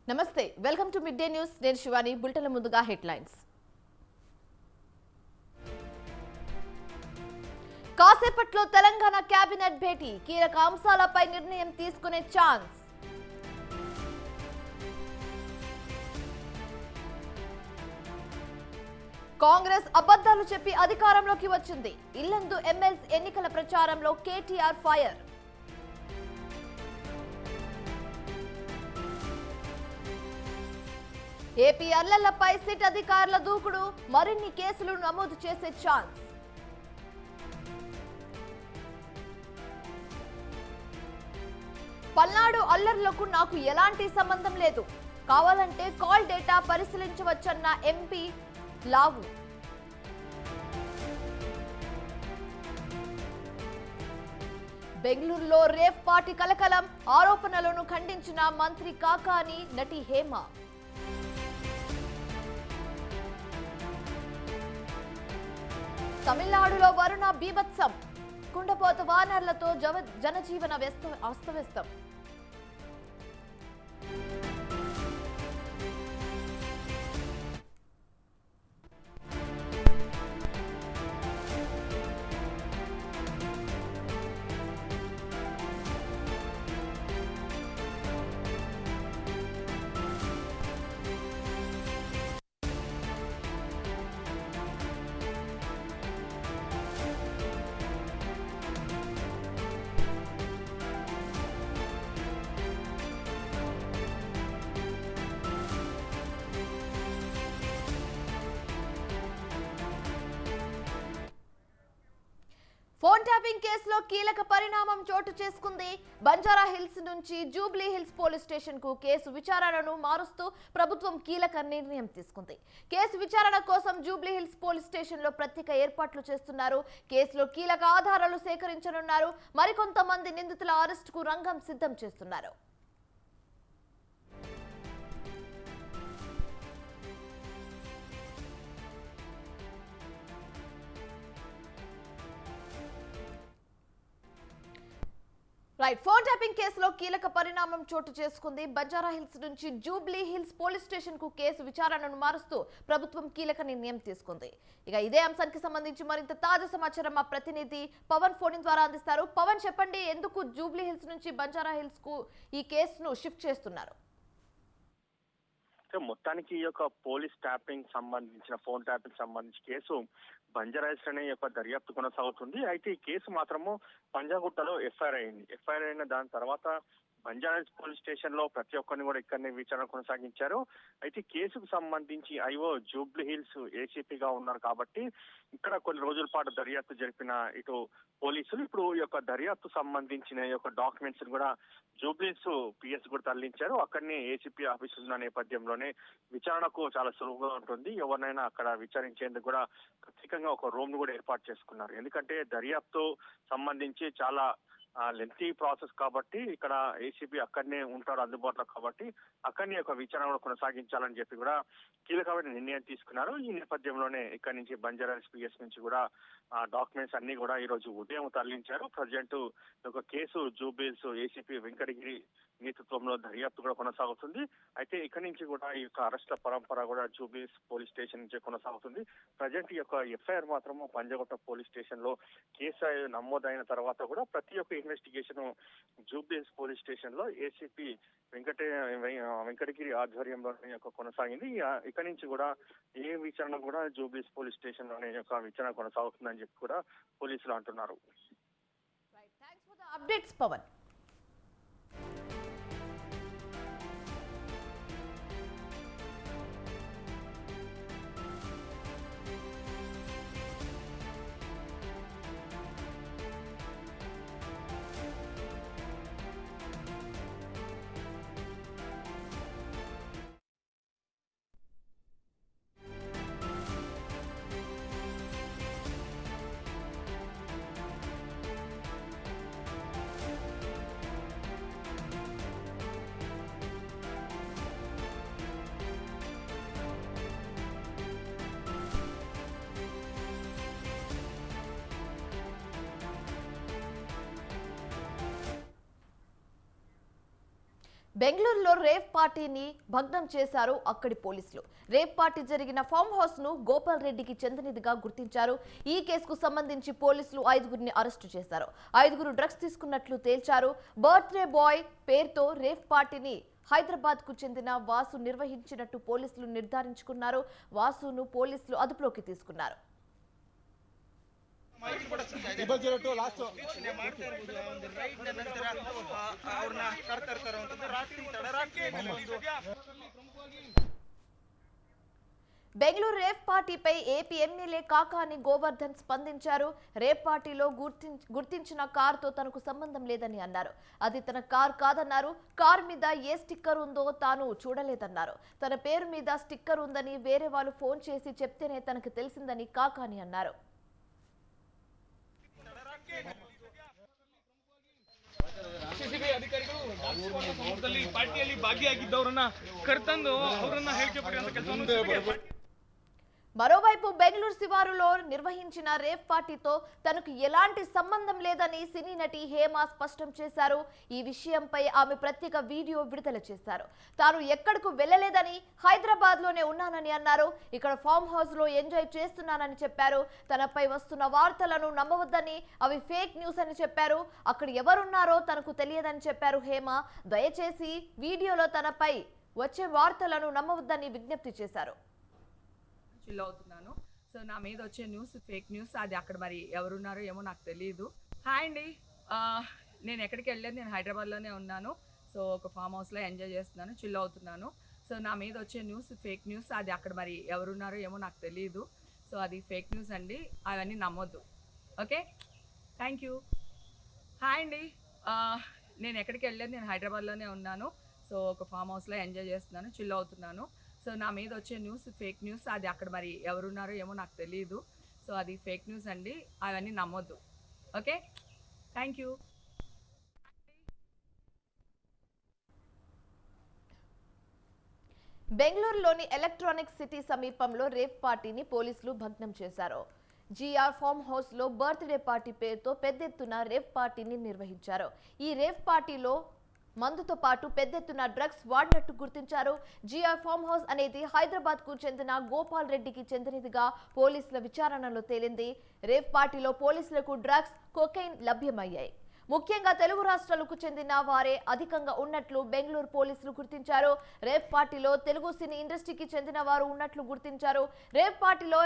నమస్తే welcome to mid day news నేను Shivani bulletin ముందుగా హెడ్లైన్స్ కాసేపట్లో తెలంగాణ కేబినెట్ భేటీ కీలక అంశాలపై నిర్ణయం తీసుకునే ఛాన్స్ కాంగ్రెస్ అబద్ధాలు చెప్పి అధికారంలోకి వచ్చింది ఇల్లందు ఎమ్మెల్సీ ఎన్నికల ప్రచారంలో కేటీఆర్ ఫైర్ ఏపీ అల్లర్లపై సిట్ అధికారుల దూకుడు మరిన్ని కేసులు నమోదు చేసే ఛాన్స్ పల్నాడు అల్లర్లకు నాకు ఎలాంటి సంబంధం లేదు కావాలంటే కాల్ డేటా పరిశీలించవచ్చన్న ఎంపీ లావు బెంగళూరులో రేవ్ పార్టీ కలకలం ఆరోపణలను ఖండించిన మంత్రి కాకాని నటి హేమ తమిళనాడులో వరుణ బీభత్సం కుండపోత వానర్లతో జనజీవన అస్తవ్యస్తం ఫోన్ ట్యాపింగ్ కేసులో కీలక పరిణామం చోటు చేసుకుంది బంజారా హిల్స్ నుంచి జూబ్లీ హిల్స్ పోలీస్ స్టేషన్ కు కేసు విచారణను మారుస్తూ ప్రభుత్వం కీలక నిర్ణయం తీసుకుంది కేసు విచారణ కోసం జూబ్లీ హిల్స్ పోలీస్ స్టేషన్ లో ప్రత్యేక ఏర్పాట్లు చేస్తున్నారు కేసులో కీలక ఆధారాలు సేకరించనున్నారు మరికొంతమంది నిందితుల అరెస్టుకు రంగం సిద్ధం చేస్తున్నారు ఫోన్ ట్యాపింగ్ కేసులో కీలక పరిణామం చోటు చేసుకుంది బంజారా హిల్స్ నుంచి జూబ్లీ హిల్స్ పోలీస్ స్టేషన్ కు కేసు విచారణను మారుస్తూ ప్రభుత్వం కీలక నిర్ణయం తీసుకుంది ఇక ఇదే అంశానికి సంబంధించి మరింత తాజా సమాచారం మా ప్రతినిధి పవన్ ఫోన్ ద్వారా అందిస్తారు పవన్ చెప్పండి ఎందుకు జూబ్లీ హిల్స్ నుంచి బంజారా హిల్స్ కు ఈ కేసును షిఫ్ట్ చేస్తున్నారు మొత్తానికి ఈ యొక్క పోలీస్ ట్యాపింగ్ సంబంధించిన ఫోన్ ట్యాపింగ్ సంబంధించి కేసు బంజారాహిల్స్ అనే యొక్క దర్యాప్తు కొనసాగుతుంది అయితే ఈ కేసు మాత్రము పంజాగుట్టలో ఎఫ్ఐఆర్ అయింది ఎఫ్ఐఆర్ అయిన దాని తర్వాత బంజారాహిల్స్ పోలీస్ స్టేషన్ లో ప్రతి ఒక్కరిని కూడా ఇక్కడనే విచారణ కొనసాగించారు అయితే కేసుకు సంబంధించి ఐఓ జూబ్లీ హిల్స్ ఏసీపీగా ఉన్నారు కాబట్టి ఇక్కడ కొన్ని రోజుల పాటు దర్యాప్తు జరిపిన ఇటు పోలీసులు ఇప్పుడు ఈ యొక్క దర్యాప్తు సంబంధించిన ఈ యొక్క డాక్యుమెంట్స్ కూడా జూబ్లీ హిల్స్ పిఎస్ కూడా తరలించారు అక్కడనే ఏసీపీ ఆఫీసు ఉన్న నేపథ్యంలోనే విచారణకు చాలా సులువుగా ఉంటుంది ఎవరినైనా అక్కడ విచారించేందుకు కూడా ప్రత్యేకంగా ఒక రూమ్ ను కూడా ఏర్పాటు చేసుకున్నారు ఎందుకంటే దర్యాప్తు సంబంధించి చాలా లెంతీ ప్రాసెస్ కాబట్టి ఇక్కడ ఏసీబీ అక్కడనే ఉంటారు అందుబాటులో కాబట్టి అక్కడనే ఒక విచారణ కొనసాగించాలని చెప్పి కూడా కీలకమైన నిర్ణయం తీసుకున్నారు ఈ నేపథ్యంలోనే ఇక్కడి నుంచి బంజారాహిల్స్ పిఎస్ నుంచి కూడా డాక్యుమెంట్స్ అన్ని కూడా ఈ రోజు ఉదయం తరలించారు ప్రజెంట్ ఒక కేసు జూబ్లీహిల్స్ ఏసీపీ వెంకటగిరి నేతృత్వంలో దర్యాప్తు కూడా కొనసాగుతుంది అయితే ఇక్కడి నుంచి కూడా ఈ యొక్క అరెస్ట్ల పరంపర కూడా జూబ్లీహిల్స్ పోలీస్ స్టేషన్ నుంచి కొనసాగుతుంది ప్రజెంట్ ఈ యొక్క ఎఫ్ఐఆర్ మాత్రము పంజగుట్ట పోలీస్ స్టేషన్ లో కేసు నమోదైన తర్వాత కూడా ప్రతి ఒక్క ఇన్వెస్టిగేషన్ జూబ్లీహిల్స్ పోలీస్ స్టేషన్ లో ఏసీపీ వెంకటగిరి ఆధ్వర్యంలో కొనసాగింది ఇక్కడి నుంచి కూడా ఏ విచారణ కూడా జూబ్లీహిల్స్ పోలీస్ స్టేషన్ లోనే యొక్క విచారణ కొనసాగుతుందని చెప్పి కూడా పోలీసులు అంటున్నారు అప్డేట్స్ పవన్ బెంగళూరులో రేవ్ పార్టీని భగ్నం చేశారు అక్కడి పోలీసులు. రేవ్ పార్టీ జరిగిన ఫామ్ హౌస్ ను గోపాల్ రెడ్డికి చెందినదిగా గుర్తించారు. ఈ కేసుకు సంబంధించి పోలీసులు 5గురిని అరెస్టు చేశారు. 5గురు డ్రగ్స్ తీసుకున్నట్లు తేల్చారు. బర్త్డే బాయ్ పేరుతో రేవ్ పార్టీని హైదరాబాద్ కు చెందిన వాసు నిర్వహించినట్టు పోలీసులు నిర్ధారించుకున్నారు. వాసును పోలీసులు అదుపులోకి తీసుకున్నారు. బెంగళూరు రేవ్ పార్టీపై ఏపీ ఎమ్మెల్యే కాకాని గోవర్ధన్ స్పందించారు. రేవ్ పార్టీలో గుర్తించిన కారుతో తనకు సంబంధం లేదని అన్నారు. అది తన కార్ కాదన్నారు. కార్ మీద ఏ స్టిక్కర్ ఉందో తాను చూడలేదన్నారు. తన పేరు మీద స్టిక్కర్ ఉందని వేరే వాళ్ళు ఫోన్ చేసి చెప్తేనే తనకు తెలిసిందని ಕಾಕಾನಿ అన్నారు. ಸಿಸಿಬಿ ಅಧಿಕಾರಿಗಳು ಸಮೂಹದಲ್ಲಿ ಪಾರ್ಟಿಯಲ್ಲಿ ಭಾಗಿಯಾಗಿದ್ದವರನ್ನ ಕರೆತಂದು ಅವರನ್ನ ಹೇಳಿಕೆ ಪಡೆಯುವಂತ ಕೆಲಸವನ್ನು మరోవైపు బెంగళూరు శివారులో నిర్వహించిన రేవ్ పార్టీతో తనకు ఎలాంటి సంబంధం లేదని సినీ నటి హేమ స్పష్టం చేశారు. ఈ విషయంపై ఆమె ప్రత్యేక వీడియో విడుదల చేశారు. తాను ఎక్కడకు వెళ్లలేదని హైదరాబాద్ లోనే ఉన్నానని అన్నారు. ఇక్కడ ఫామ్ హౌస్ లో ఎంజాయ్ చేస్తున్నానని చెప్పారు. తనపై వస్తున్న వార్తలను నమ్మవద్దని, అవి ఫేక్ న్యూస్ అని చెప్పారు. అక్కడ ఎవరున్నారో తనకు తెలియదని చెప్పారు హేమ. దయచేసి వీడియోలో తనపై వచ్చే వార్తలను నమ్మవద్దని విజ్ఞప్తి చేశారు. చిల్ అవుతున్నాను. సో నా మీద వచ్చే న్యూస్ ఫేక్ న్యూస్, అది అక్కడ మరి ఎవరున్నారో ఏమో నాకు తెలియదు. హాయ్ అండి, నేను ఎక్కడికి వెళ్ళలేదు, నేను హైదరాబాద్లోనే ఉన్నాను. సో ఒక ఫామ్ హౌస్లో ఎంజాయ్ చేస్తున్నాను, చిల్ అవుతున్నాను. సో నా మీద వచ్చే న్యూస్ ఫేక్ న్యూస్, అది అక్కడ మరి ఎవరున్నారో ఏమో నాకు తెలియదు. సో అది ఫేక్ న్యూస్ అండి, అవన్నీ నమ్మొద్దు. Okay, thank you. హాయ్ అండి, నేను ఎక్కడికి వెళ్ళలేదు, నేను హైదరాబాద్లోనే ఉన్నాను. సో ఒక ఫామ్ హౌస్లో ఎంజాయ్ చేస్తున్నాను, చిల్ అవుతున్నాను. సో నా మీద వచ్చే న్యూస్ ఫేక్ న్యూస్, అది అక్కడ మరి ఎవరున్నారో ఏమో నాకు తెలియదు. సో అది ఫేక్ న్యూస్ అండి, అవన్నీ నమ్మొద్దు. Okay, thank you. బెంగళూరులోని ఎలక్ట్రానిక్ సిటీ సమీపంలో రేవ్ పార్టీని పోలీసులు భగ్నం చేశారు. జిఆర్ ఫామ్ హౌస్ లో బర్త్డే పార్టీ పేరుతో పెద్ద ఎత్తున రేవ్ పార్టీని నిర్వహించారు. ఈ రేవ్ పార్టీలో మందుతో పాటు పెద్ద ఎత్తున డ్రగ్స్ వాడినట్టు గుర్తించారు. జిఆర్ ఫామ్ హౌస్ అనేది హైదరాబాద్ కు చెందిన గోపాల్ రెడ్డికి చెందినదిగా పోలీసుల విచారణలో తేలింది. రేవ్ పార్టీలో పోలీసులకు డ్రగ్స్, కొకైన్ లభ్యమయ్యాయి. ముఖ్యంగా తెలుగు రాష్ట్రాలకు చెందిన వారే అధికంగా ఉన్నట్లు బెంగళూరు పోలీసులు గుర్తించారు. రేవ్ పార్టీలో తెలుగు సినీ ఇండస్ట్రీకి చెందిన వారు ఉన్నట్లు గుర్తించారు. రేవ్ పార్టీలో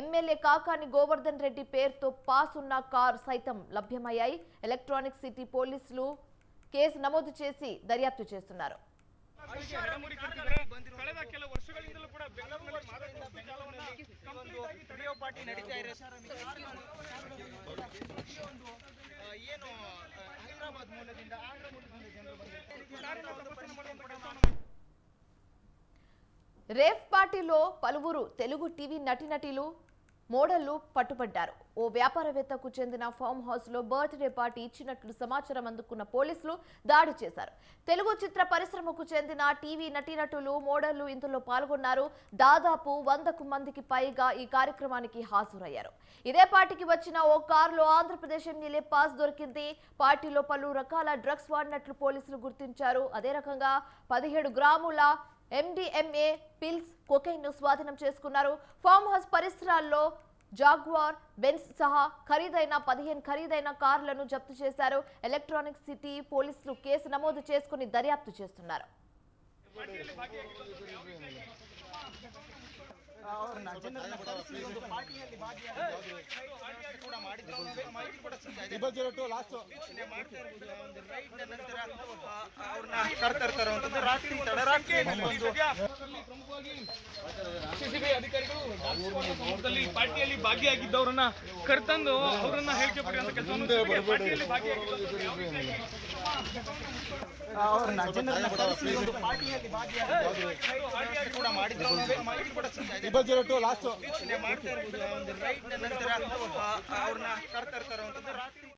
ఎమ్మెల్యే కాకాని గోవర్ధన్ రెడ్డి పేరుతో పాస్ ఉన్న కార్ సైతం లభ్యమయ్యాయి. ఎలక్ట్రానిక్ సిటీ పోలీసులు కేసు నమోదు చేసి దర్యాప్తు చేస్తున్నారు. ಕಳೆದ ಕೆಲ ವರ್ಷಗಳಿಂದಲೂ ಕೂಡ ಬೆಂಗಳೂರಿನಲ್ಲಿ ಮಾದಕ ಜಾಲವನ್ನ ರೇವ್ ಪಾರ್ಟಿ ನಡೀತಾ ಇದೆ. ಏನು ಹೈದರಾಬಾದ್ ಮೂಲದಿಂದ ಆಂಧ್ರ ಮೂಲದಿಂದ ಜನರು ಬಂದಿದ್ದಾರೆ. రేవ్ పార్టీలో పలువురు తెలుగు టీవీ నటీనటులు, మోడళ్లు పట్టుబడ్డారు. ఓ వ్యాపారవేత్తకు చెందిన ఫామ్ హౌస్ లో బర్త్డే పార్టీ ఇచ్చినట్లు సమాచారం అందుకున్న పోలీసులు దాడి చేశారు. తెలుగు చిత్ర పరిశ్రమకు చెందిన టీవీ నటీనటులు, మోడళ్లు ఇందులో పాల్గొన్నారు. దాదాపు 100 మందికి పైగా ఈ కార్యక్రమానికి హాజరయ్యారు. ఇదే పార్టీకి వచ్చిన ఓ కారులో ఆంధ్రప్రదేశ్ ఎమ్మెల్యే పాస్ దొరికింది. పార్టీలో పలు రకాల డ్రగ్స్ వాడినట్లు పోలీసులు గుర్తించారు. అదే రకంగా 17 గ్రాముల MDMA పిల్స్, కొకైన్ ను స్వాధీనం చేసుకున్నారు. ఫామ్ హౌస్ పరిసరాల్లో జాగ్వార్, బెన్స్ సహా 15 ఖరీదైన కార్లను జప్తు చేశారు. ఎలక్ట్రానిక్ సిటీ పోలీసులు కేసు నమోదు చేసుకుని దర్యాప్తు చేస్తున్నారు. ಸಿಸಿಬಿ ಅಧಿಕಾರಿಗಳು ಸಮೂಹದಲ್ಲಿ ಪಾರ್ಟಿಯಲ್ಲಿ ಭಾಗಿಯಾಗಿದ್ದವರನ್ನ ಕರೆತಂದು ಅವರನ್ನ ಹೇಳಿಕೆ ಪಡೆಯುವಂತ ಕೆಲಸವನ್ನು ಪಾರ್ಟಿಯಲ್ಲಿ ಅವ್ರನ್ನ ಕರ್ತಾ ಇರ್ತಾರೆ ರಾತ್ರಿ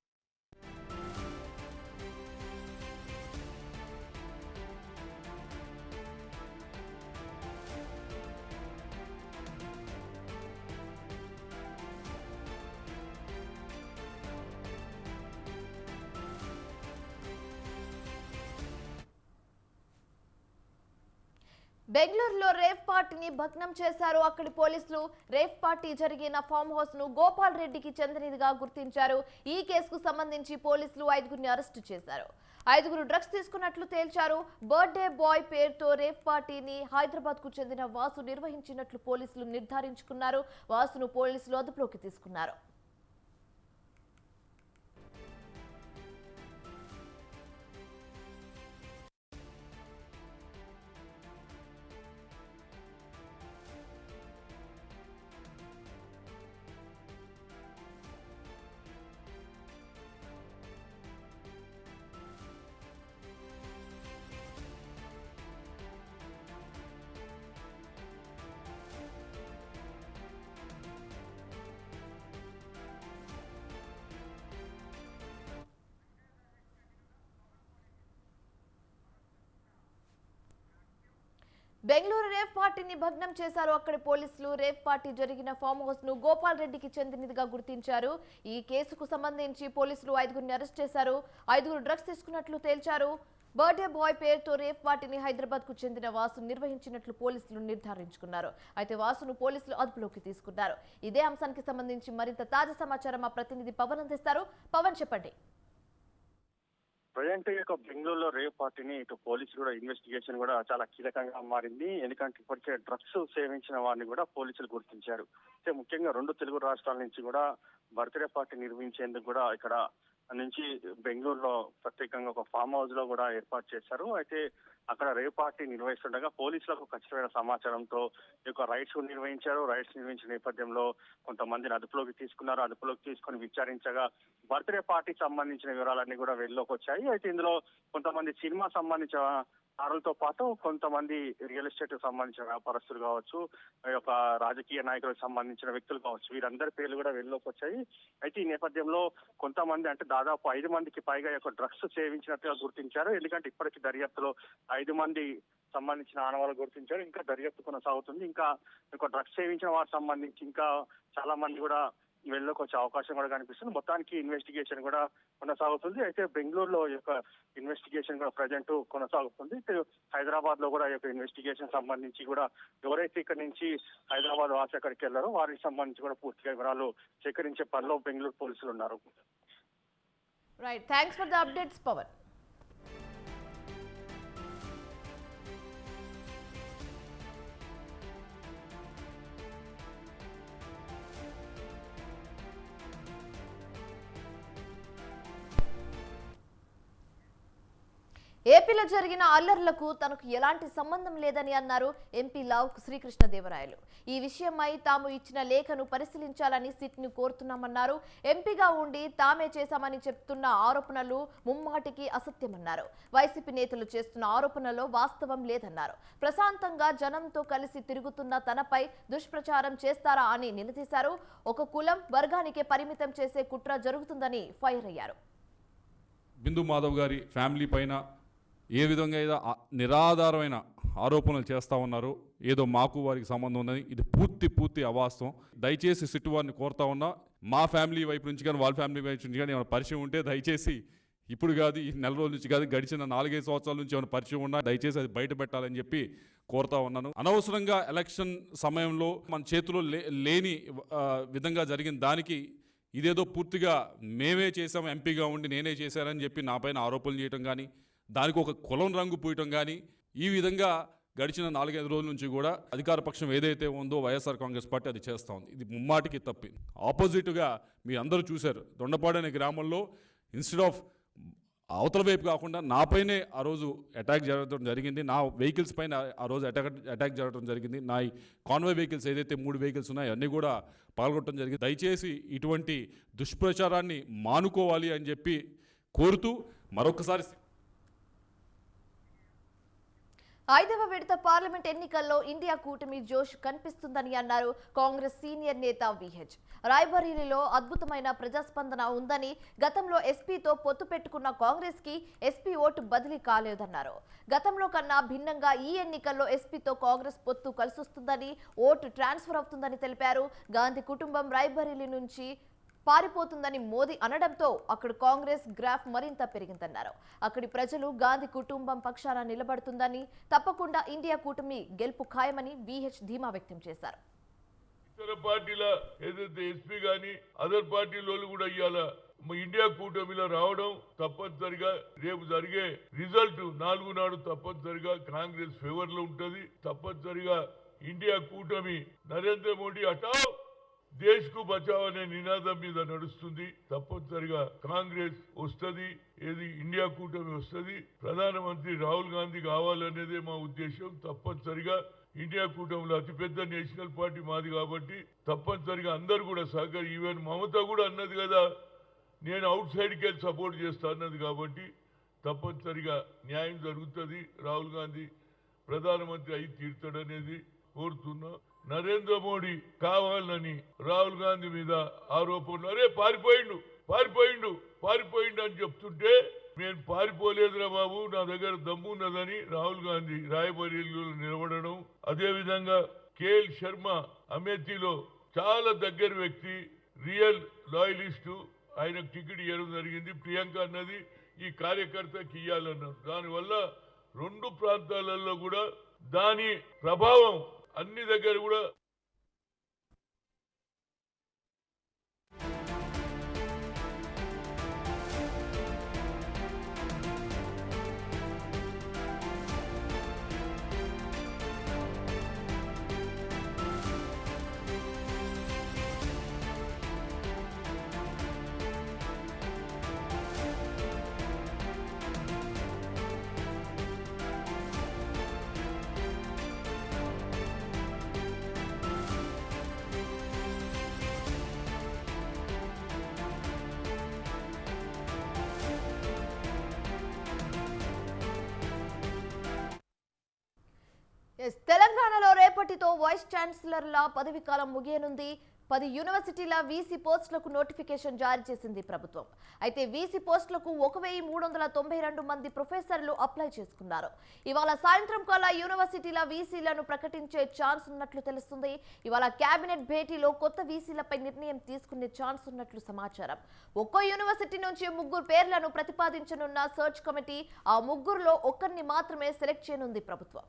బెంగళూరులో రేవ్ పార్టీని భగ్నం చేశారు అక్కడి పోలీసులు. రేవ్ పార్టీ జరిగిన ఫామ్ హౌస్ ను గోపాల్ రెడ్డికి చెందినదిగా గుర్తించారు. ఈ కేసుకు సంబంధించి పోలీసులు 5గురిని అరెస్టు చేశారు. 5గురు డ్రగ్స్ తీసుకున్నట్లు తేల్చారు. బర్త్డే బాయ్ పేరుతో రేవ్ పార్టీని హైదరాబాద్ కు చెందిన వాసు నిర్వహించినట్లు పోలీసులు నిర్ధారించుకున్నారు. వాసును పోలీసులు అదుపులోకి తీసుకున్నారు. బెంగళూరు రేవ్ పార్టీని భగ్నం చేశారు అక్కడి పోలీసులు. రేవ్ పార్టీ జరిగిన ఫామ్ హౌస్ ను గోపాల్ రెడ్డికి చెందినదిగా గుర్తించారు. ఈ కేసుకు సంబంధించి పోలీసులు 5గురిని అరెస్ట్ చేశారు. 5గురు డ్రగ్స్ తీసుకున్నట్లు తేల్చారు. బర్త్డే బాయ్ పేరుతో రేవ్ పార్టీని హైదరాబాద్ కు చెందిన వాసు నిర్వహించినట్లు పోలీసులు నిర్ధారించుకున్నారు. అయితే వాసును పోలీసులు అదుపులోకి తీసుకున్నారు. ఇదే అంశానికి సంబంధించి మరింత తాజా సమాచారం మా ప్రతినిధి పవన్ అందిస్తారు. పవన్, చెప్పండి. ప్రజెంట్ బెంగళూరులో రేవ్ పార్టీని ఇటు పోలీసులు కూడా ఇన్వెస్టిగేషన్ కూడా చాలా కీలకంగా మారింది. ఎందుకంటే ఇప్పటికే డ్రగ్స్ సేవించిన వారిని కూడా పోలీసులు గుర్తించారు. అయితే ముఖ్యంగా 2 తెలుగు రాష్ట్రాల నుంచి కూడా బర్త్డే పార్టీ నిర్వహించేందుకు కూడా ఇక్కడ నుంచి బెంగళూరులో ప్రత్యేకంగా ఒక ఫామ్ హౌస్ లో కూడా ఏర్పాటు చేశారు. అయితే అక్కడ రేవ్ పార్టీ నిర్వహిస్తుండగా పోలీసులకు ఖచ్చితమైన సమాచారంతో ఈ యొక్క రైడ్స్ నిర్వహించారు. రైడ్స్ నిర్వహించిన నేపథ్యంలో కొంతమందిని అదుపులోకి తీసుకున్నారు. అదుపులోకి తీసుకొని విచారించగా బర్త్డే పార్టీకి సంబంధించిన వివరాలన్నీ కూడా వెలుగులోకి వచ్చాయి. అయితే ఇందులో కొంతమంది సినిమా సంబంధించిన తారులతో పాటు కొంతమంది రియల్ ఎస్టేట్ సంబంధించిన వ్యాపారస్తులు కావచ్చు, ఈ యొక్క రాజకీయ నాయకులకు సంబంధించిన వ్యక్తులు కావచ్చు, వీరందరి పేర్లు కూడా వెలుగులోకి వచ్చాయి. అయితే ఈ నేపథ్యంలో కొంతమంది అంటే దాదాపు 5 మందికి పైగా ఈ యొక్క డ్రగ్స్ సేవించినట్టుగా గుర్తించారు. ఎందుకంటే ఇప్పటికీ దర్యాప్తులో 5 మంది సంబంధించిన ఆనవాళ్ళు గుర్తించారు. ఇంకా దర్యాప్తు కొనసాగుతుంది. ఇంకా డ్రగ్స్ సేవించిన వారికి సంబంధించి ఇంకా చాలా మంది కూడా వెళ్ళలోకి వచ్చే అవకాశం కూడా కనిపిస్తుంది. మొత్తానికి ఇన్వెస్టిగేషన్ కూడా కొనసాగుతుంది. అయితే బెంగళూరులో ఈ యొక్క ఇన్వెస్టిగేషన్ కూడా ప్రజెంట్ కొనసాగుతుంది. హైదరాబాద్ లో కూడా ఈ యొక్క ఇన్వెస్టిగేషన్ సంబంధించి కూడా ఎవరైతే ఇక్కడ నుంచి హైదరాబాద్ వాసి అక్కడికి వెళ్లారో వారికి సంబంధించి కూడా పూర్తిగా వివరాలు సేకరించే పనిలో బెంగళూరు పోలీసులు ఉన్నారు. Right, thanks for the updates Pavan. ఏపీలో జరిగిన అల్లర్లకు తనకు ఎలాంటి సంబంధం లేదని అన్నారు ఎంపీ లావు శ్రీకృష్ణదేవరాయలు. ఈ విషయమై తాము ఇచ్చిన లేఖను పరిశీలించాలని సిట్ను కోరుతున్నామన్నారు. ఎంపీగా ఉండి తామే చేశామని చెప్తున్న ఆరోపణలు ముమ్మాటికి అసత్యమన్నారు. వైసీపీ నేతలు చేస్తున్న ఆరోపణలో వాస్తవం లేదన్నారు. ప్రశాంతంగా జనంతో కలిసి తిరుగుతున్న తనపై దుష్ప్రచారం చేస్తారా అని నిలదీశారు. ఒక కులం వర్గానికే పరిమితం చేసే కుట్ర జరుగుతుందని ఫైర్ అయ్యారు. బిందు మాధవ్ గారి ఫ్యామిలీ పైన ఏ విధంగా ఏదో నిరాధారమైన ఆరోపణలు చేస్తూ ఉన్నారు, ఏదో మాకు వారికి సంబంధం ఉందని, ఇది పూర్తి అవాస్తవం. దయచేసి సిట్టు వారిని కోరుతా ఉన్నా, మా ఫ్యామిలీ వైపు నుంచి కానీ వాళ్ళ ఫ్యామిలీ వైపు నుంచి కానీ ఏమైనా పరిచయం ఉంటే దయచేసి ఇప్పుడు కాదు, ఈ నెల రోజుల నుంచి కాదు, గడిచిన 4-5 సంవత్సరాల నుంచి ఏమైనా పరిచయం ఉన్నా దయచేసి అది బయట పెట్టాలని చెప్పి కోరుతా ఉన్నాను. అనవసరంగా ఎలక్షన్ సమయంలో మన చేతిలో లేని విధంగా జరిగిన దానికి ఇదేదో పూర్తిగా మేమే చేసాము, ఎంపీగా ఉండి నేనే చేశానని చెప్పి నా పైన ఆరోపణలు చేయటం కానీ, దానికి ఒక కులం రంగు పూయటం కానీ, ఈ విధంగా గడిచిన 4-5 రోజుల నుంచి కూడా అధికార పక్షం ఏదైతే ఉందో వైఎస్ఆర్ కాంగ్రెస్ పార్టీ అది చేస్తూ ఉంది. ఇది ముమ్మాటికి తప్పి. ఆపోజిట్గా మీరు అందరూ చూశారు, దొండపాడు అనే గ్రామంలో ఇన్స్టెడ్ ఆఫ్ అవతల వైపు కాకుండా నాపైనే ఆ రోజు అటాక్ జరగడం జరిగింది. నా వెహికల్స్ పైన ఆ రోజు అటాక్ జరగడం జరిగింది. నా కాన్వాయ్ వెహికల్స్ ఏదైతే 3 వెహికల్స్ ఉన్నాయో అన్నీ కూడా పాల్గొనడం జరిగింది. దయచేసి ఇటువంటి దుష్ప్రచారాన్ని మానుకోవాలి అని చెప్పి కోరుతూ మరొకసారి 5వ విడత పార్లమెంట్ ఎన్నికల్లో ఇండియా కూటమి జోష్ కనిపిస్తుందని అన్నారు కాంగ్రెస్ సీనియర్ నేత విహెచ్. రాయ్బరేలీలో అద్భుతమైన ప్రజాస్పందన ఉందని, గతంలో ఎస్పీతో పొత్తు పెట్టుకున్న కాంగ్రెస్ కి ఎస్పీ ఓటు బదిలీ కాలేదన్నారు. గతంలో కన్నా భిన్నంగా ఈ ఎన్నికల్లో ఎస్పీతో కాంగ్రెస్ పొత్తు కలిసొస్తుందని, ఓటు ట్రాన్స్ఫర్ అవుతుందని తెలిపారు. గాంధీ కుటుంబం రాయ్బరేలీ నుంచి పారిపోతుందని మోదీ అనడంతో అక్కడ కాంగ్రెస్ గ్రాఫ్ మరింత పెరిగిందన్నారు. అక్కడి ప్రజలు గాంధీ కుటుంబం పక్షాన నిలబడుతుందని, తప్పకుండా ఇండియా కూటమి గెలుపు ఖాయమని VH ధీమా వ్యక్తం చేశారు. ఇతర పార్టీల ఏదైతే ఎస్పీ గాని అదర్ పార్టీలో కూడా ఇవాళ ఇండియా కూటమిలో రావడం తప్పనిసరిగా రేపు జరిగే రిజల్ట్ 4 నాడు తప్పనిసరిగా కాంగ్రెస్ ఫేవర్ లో ఉంటది. తప్పనిసరిగా ఇండియా కూటమి నరేంద్ర మోడీ హటావ్ దేశ్ కు బచావ్ అనే నినాదం మీద నడుస్తుంది. తప్పనిసరిగా కాంగ్రెస్ వస్తుంది, ఏది ఇండియా కూటమి వస్తుంది. ప్రధానమంత్రి రాహుల్ గాంధీ కావాలనేదే మా ఉద్దేశం. తప్పనిసరిగా ఇండియా కూటమిలో అతిపెద్ద నేషనల్ పార్టీ మాది కాబట్టి తప్పనిసరిగా అందరు కూడా సహకరి, ఈవెన్ మమత కూడా అన్నది కదా నేను అవుట్ సైడ్కి వెళ్ళి సపోర్ట్ చేస్తా అన్నది కాబట్టి తప్పనిసరిగా న్యాయం జరుగుతుంది. రాహుల్ గాంధీ ప్రధానమంత్రి అయి తీర్తాడనేది కోరుతున్నా. నరేంద్ర మోడీ కావాలని రాహుల్ గాంధీ మీద ఆరోపణలు, అరే పారిపోయిండు అని చెప్తుంటే నేను పారిపోలేదురా బాబు, నా దగ్గర దమ్ము ఉన్నదని రాహుల్ గాంధీ రాయబరేలీలో నిలబడడం. అదేవిధంగా కేఎల్ శర్మ అమేథీలో చాలా దగ్గర వ్యక్తి, రియల్ లాయలిస్టు, ఆయనకు టికెట్ ఇవ్వడం జరిగింది. ప్రియాంక అన్నది ఈ కార్యకర్తకి ఇవ్వాలన్నారు. దానివల్ల 2 ప్రాంతాలలో కూడా దాని ప్రభావం అన్ని దగ్గర కూడా తెలంగాణలో రేపటితో వైస్ ఛాన్సలర్ల పదవి కాలం ముగియనుంది. 10 యూనివర్సిటీల వీసీ పోస్టులకు నోటిఫికేషన్ జారీ చేసింది ప్రభుత్వం. అయితే వీసీ పోస్టులకు 1392 మంది ప్రొఫెసర్లు అప్లై చేసుకున్నారు. ఇవాళ సాయంత్రం కల్లా యూనివర్సిటీల వీసీలను ప్రకటించే ఛాన్స్ ఉన్నట్లు తెలుస్తుంది. ఇవాళ కేబినెట్ భేటీలో కొత్త వీసీలపై నిర్ణయం తీసుకునే ఛాన్స్ ఉన్నట్లు సమాచారం. ఒక్కో యూనివర్సిటీ నుంచి 3 పేర్లను ప్రతిపాదించనున్న సెర్చ్ కమిటీ ఆ 3లో ఒక్కరిని మాత్రమే సెలెక్ట్ చేయనుంది ప్రభుత్వం.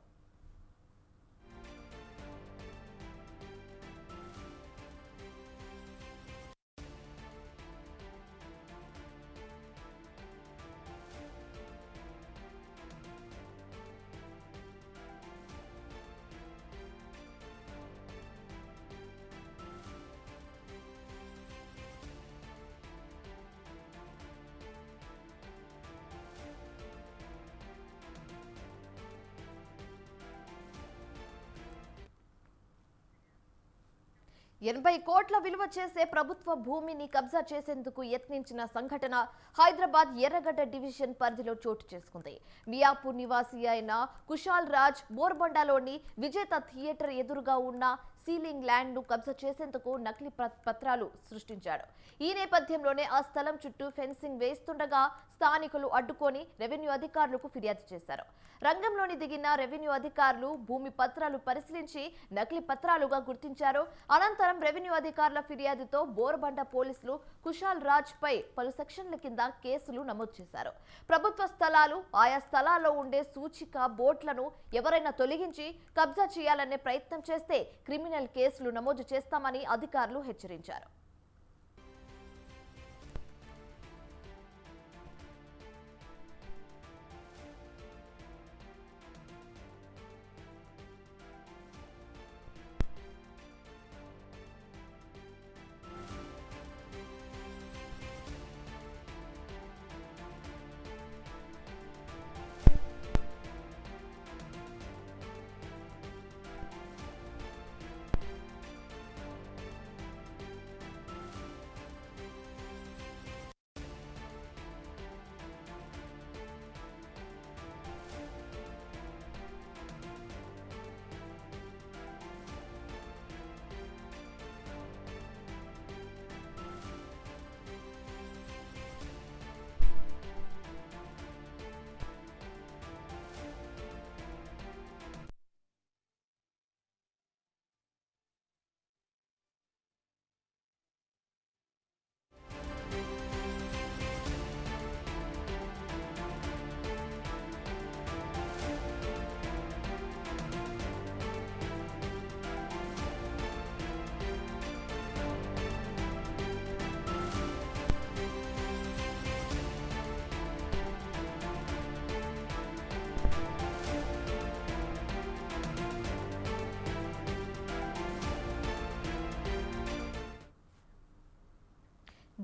$80 కోట్ల విలువ చేసే ప్రభుత్వ భూమిని కబ్జా చేసేందుకు యత్నించిన సంఘటన హైదరాబాద్ ఎర్రగడ్డ డివిజన్ పరిధిలో చోటు చేసుకుంది. మియాపూర్ నివాసి అయిన కుశాల్ రాజ్ బోర్బండాలోని విజేత థియేటర్ ఎదురుగా ఉన్న సీలింగ్ ల్యాండ్ ను కబ్జా చేసేందుకు నకిలీ పత్రాలు సృష్టించాడు. ఈ నేపథ్యంలోనే ఆ స్థలం చుట్టూ ఫెన్సింగ్ వేస్తుండగా స్థానికులు అడ్డుకొని రెవెన్యూ అధికారులకు ఫిర్యాదు చేశారు. రంగంలోని దిగిన రెవెన్యూ అధికారులు భూమి పత్రాలు పరిశీలించి నకిలీ పత్రాలుగా గుర్తించారు. అనంతరం రెవెన్యూ అధికారుల ఫిర్యాదుతో బోర్బండ పోలీసులు కుశాల్ రాజ్ పై పలు సెక్షన్ల కింద కేసులు నమోదు చేశారు. ప్రభుత్వ స్థలాలు, ఆయా స్థలాల్లో ఉండే సూచిక బోర్డులను ఎవరైనా తొలగించి కబ్జా చేయాలనే ప్రయత్నం చేస్తే క్రిమినల్ కేసులు నమోదు చేస్తామని అధికారులు హెచ్చరించారు.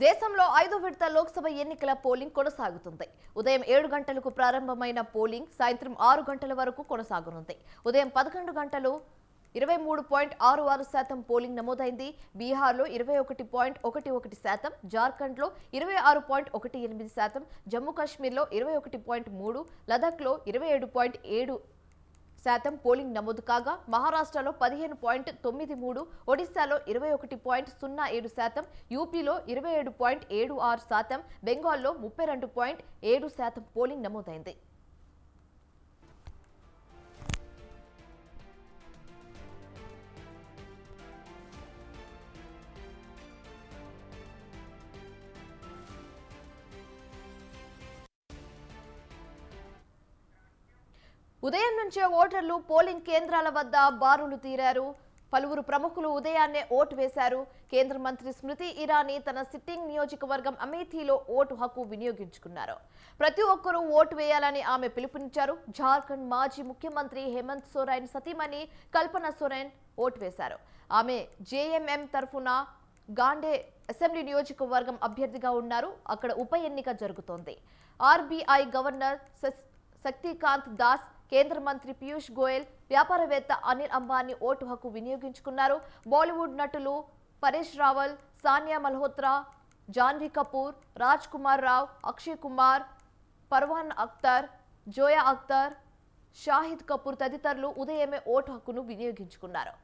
దేశంలో 5వ విడత లోక్సభ ఎన్నికల పోలింగ్ కొనసాగుతుంది. ఉదయం 7 గంటలకు ప్రారంభమైన పోలింగ్ సాయంత్రం 6 గంటల వరకు కొనసాగనుంది. ఉదయం 11 గంటలు 23.66% పోలింగ్ నమోదైంది. బీహార్లో 21.11%, జార్ఖండ్లో 26.18%, జమ్మూ కాశ్మీర్లో 21.3%, లదాఖ్లో 27.7% పోలింగ్ నమోదు కాగా మహారాష్ట్రలో 15.93%, ఒడిశాలో 21.07%, యూపీలో 27.76%, బెంగాల్లో 32.7% పోలింగ్ నమోదైంది. ఉదయం నుంచే ఓటర్లు పోలింగ్ కేంద్రాల వద్ద బారులు తీరారు. పలువురు ప్రముఖులు ఉదయాన్నే ఓటు వేశారు. కేంద్ర మంత్రి స్మృతి ఇరానీ తన సిట్టింగ్ నియోజకవర్గం అమేథీలో ఓటు హక్కు వినియోగించుకున్నారు. ప్రతి ఒక్కరూ ఓటు వేయాలని ఆమె పిలుపునిచ్చారు. జార్ఖండ్ మాజీ ముఖ్యమంత్రి హేమంత్ సోరెన్ సతీమణి కల్పన సోరెన్ ఓటు వేశారు. ఆమె జేఎంఎం తరఫున గాండే అసెంబ్లీ నియోజకవర్గం అభ్యర్థిగా ఉన్నారు. అక్కడ ఉప ఎన్నిక జరుగుతోంది. ఆర్బీఐ గవర్నర్ శక్తికాంత్ దాస్, కేంద్ర మంత్రి పీయూష్ గోయల్, వ్యాపారవేత్త అనిల్ అంబానీ ఓటు హక్కు వినియోగించుకున్నారు. బాలీవుడ్ నటులు పరేష్ రావల్, సానియా మల్హోత్రా, జాన్వీ కపూర్, రాజ్ కుమార్ రావ్, అక్షయ్ కుమార్, పర్వాన్ అఖ్తర్, జోయా అఖ్తర్, షాహిద్ కపూర్ తదితరులు ఉదయమే ఓటు హక్కును వినియోగించుకున్నారు.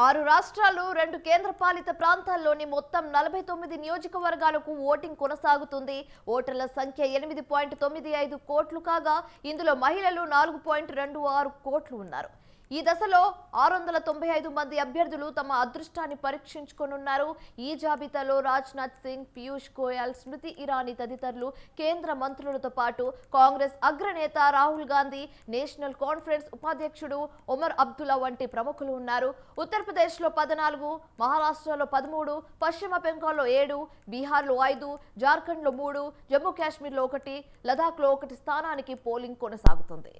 ఆరు రాష్ట్రాలు, 2 కేంద్రపాలిత ప్రాంతాల్లోని మొత్తం 49 నియోజకవర్గాలకు ఓటింగ్ కొనసాగుతుంది. ఓటర్ల సంఖ్య 8.95 కోట్లు కాగా ఇందులో మహిళలు 4.26 కోట్లు ఉన్నారు. ఈ దశలో 695 మంది అభ్యర్థులు తమ అదృష్టాన్ని పరీక్షించుకోనున్నారు. ఈ జాబితాలో రాజ్నాథ్ సింగ్, పీయూష్ గోయల్, స్మృతి ఇరానీ తదితరులు, కేంద్ర మంత్రులతో పాటు కాంగ్రెస్ అగ్రనేత రాహుల్ గాంధీ, నేషనల్ కాన్ఫరెన్స్ ఉపాధ్యక్షుడు ఒమర్ అబ్దుల్లా వంటి ప్రముఖులు ఉన్నారు. ఉత్తరప్రదేశ్లో 14, మహారాష్ట్రలో 13, పశ్చిమ బెంగాల్లో 7, బీహార్లో 5, జార్ఖండ్లో 3, జమ్మూ కాశ్మీర్లో 1, లదాఖ్లో 1 స్థానానికి పోలింగ్ కొనసాగుతుంది.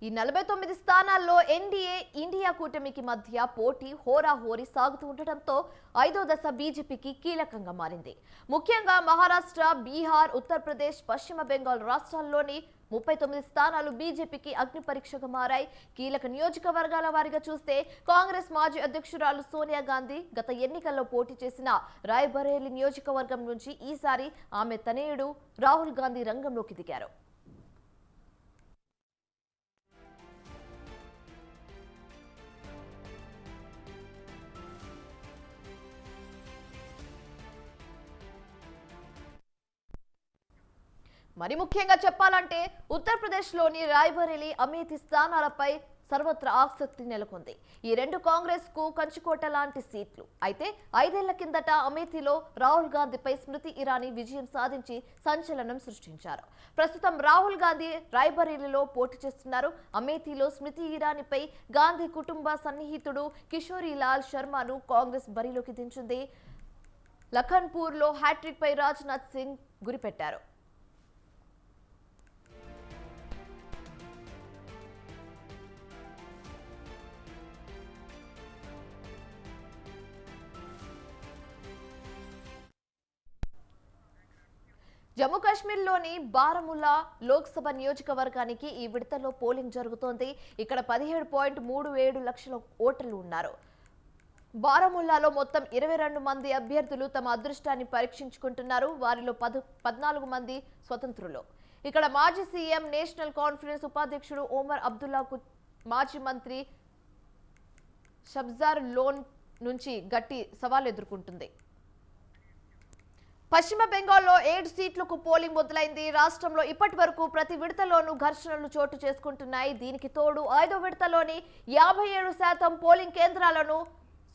ఈ 49 స్థానాల్లో ఎన్డీఏ ఇండియా కూటమికి మధ్య పోటీ హోరాహోరీ సాగుతూ ఉండటంతో 5వ దశ బీజేపీకి కీలకంగా మారింది. ముఖ్యంగా మహారాష్ట్ర, బీహార్, ఉత్తరప్రదేశ్, పశ్చిమ బెంగాల్ రాష్ట్రాల్లోని 39 స్థానాలు బీజేపీకి అగ్ని పరీక్షగా మారాయి. కీలక నియోజకవర్గాల వారీగా చూస్తే కాంగ్రెస్ మాజీ అధ్యక్షురాలు సోనియా గాంధీ గత ఎన్నికల్లో పోటీ చేసిన రాయ్బరేలీ నియోజకవర్గం నుంచి ఈసారి ఆమె తనయుడు రాహుల్ గాంధీ రంగంలోకి దిగారు. మరి ముఖ్యంగా చెప్పాలంటే ఉత్తరప్రదేశ్లోని రాయ్బరేలీ, అమేథీ స్థానాలపై సర్వత్రా ఆసక్తి నెలకొంది. ఈ 2 కాంగ్రెస్ కు కంచుకోట లాంటి సీట్లు. అయితే 5 ఏళ్ల కిందట అమేథీలో రాహుల్ గాంధీపై స్మృతి ఇరానీ విజయం సాధించి సంచలనం సృష్టించారు. ప్రస్తుతం రాహుల్ గాంధీ రాయ్బరేలీలో పోటీ చేస్తున్నారు. అమేథీలో స్మృతి ఇరానీపై గాంధీ కుటుంబ సన్నిహితుడు కిషోరీలాల్ శర్మను కాంగ్రెస్ బరిలోకి దించింది. లఖన్పూర్లో హ్యాట్రిక్ పై రాజ్నాథ్ సింగ్ గురిపెట్టారు. జమ్మూ కాశ్మీర్లోని బారాముల్లా లోక్సభ నియోజకవర్గానికి ఈ విడతలో పోలింగ్ జరుగుతోంది. ఇక్కడ 17.37 లక్షల ఓటర్లు ఉన్నారు. బారాముల్లాలో మొత్తం 22 మంది అభ్యర్థులు తమ అదృష్టాన్ని పరీక్షించుకుంటున్నారు. వారిలో 14 మంది స్వతంత్రులు. ఇక్కడ మాజీ సీఎం నేషనల్ కాన్ఫరెన్స్ ఉపాధ్యక్షుడు ఓమర్ అబ్దుల్లాకు మాజీ మంత్రి షబ్జార్ లోన్ నుంచి గట్టి సవాల్ ఎదుర్కొంటుంది. పశ్చిమ బెంగాల్లో 7 సీట్లకు పోలింగ్ మొదలైంది. రాష్ట్రంలో ఇప్పటి వరకు ప్రతి విడతలోనూ ఘర్షణలు చోటు చేసుకుంటున్నాయి. దీనికి తోడు 5వ విడతలోని 57% పోలింగ్ కేంద్రాలను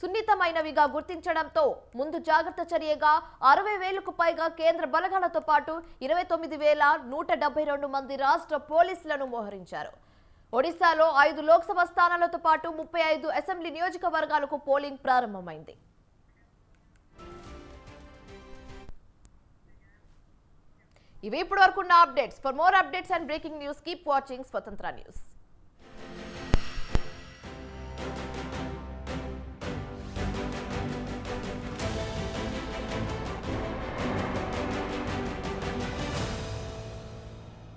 సున్నితమైనవిగా గుర్తించడంతో ముందు జాగ్రత్త చర్యగా 60,000కు పైగా కేంద్ర బలగాలతో పాటు 29,172 మంది రాష్ట్ర పోలీసులను మోహరించారు. ఒడిశాలో 5 లోక్సభ స్థానాలతో పాటు 35 అసెంబ్లీ నియోజకవర్గాలకు పోలింగ్ ప్రారంభమైంది. ఇవి ఇప్పటి వరకు ఉన్న updates. For more updates and breaking news keep watching స్వతంత్ర న్యూస్.